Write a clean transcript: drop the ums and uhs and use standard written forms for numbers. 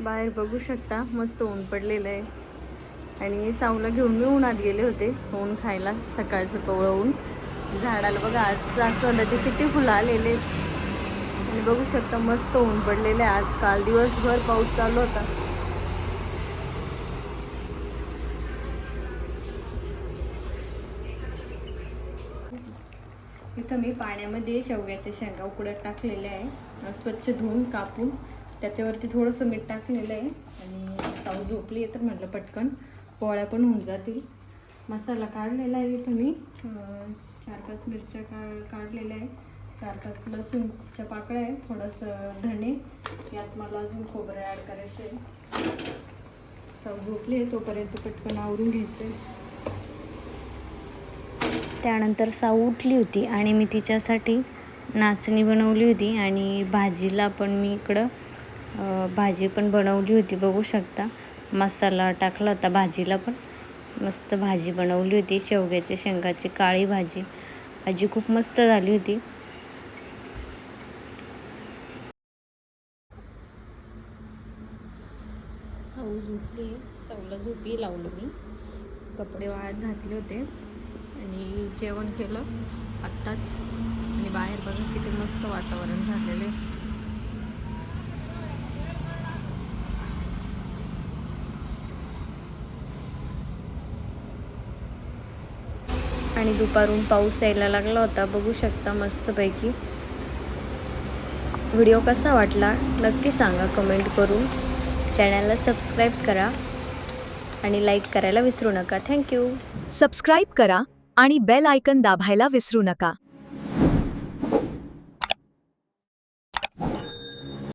बाहेर बघू शकता मस्त ऊन पडलेलं आहे. आणि सावला घेऊन मी उन्हात गेले होते ऊन खायला. सकाळचं कोवळं ऊन. झाडाला बघा आज जास्वंदाचे किती फुलं आलेले आहेत. आणि बघू शकता मस्त ऊन पडलेलं आहे आज. काल दिवसभर पाऊस चालू होता. इथं मी पाण्यामध्ये शेवग्याच्या शेंगा उकडत टाकलेल्या आहे. स्वच्छ धुवून कापून त्याच्यावरती थोडंसं मीठ टाकलेलं आहे. आणि साऊ झोपली आहे तर म्हटलं पटकन पोळ्या पण होऊन जातील. मसाला काढलेला आहे इथं मी. 4-5 मिरच्या काढलेल्या आहे. 4-5 लसूणच्या पाकळ्या आहे. थोडंसं धणे. यात मला अजून खोबरं ॲड करायचं आहे. साऊ झोपली आहे तोपर्यंत पटकन आवरून घ्यायचं आहे. त्यानंतर साऊ उठली होती आणि मी तिच्यासाठी नाचणी बनवली होती. आणि भाजीला पण मी इकडं भाजी पण बनवली होती. बघू शकता मसाला टाकला होता भाजीला पण. मस्त भाजी बनवली होती. शेवग्याच्या शेंगाची काळी भाजी. भाजी खूप मस्त झाली होती. साऊ झोपली. साऊला झोपी लावलं मी. कपडे वाळत घातले होते आणि जेवण केलं आत्ताच. आणि बाहेर बघा किती मस्त वातावरण झालेलं आहे. आणि दुपारून पाऊस यायला लागला होता. बघू शकता मस्तपैकी. व्हिडिओ कसा वाटला नक्की सांगा कमेंट करून. चॅनलला सबस्क्राईब करा आणि लाईक करायला विसरू नका. थँक्यू. सबस्क्राईब करा आणि बेल आयकन दाबायला विसरू नका.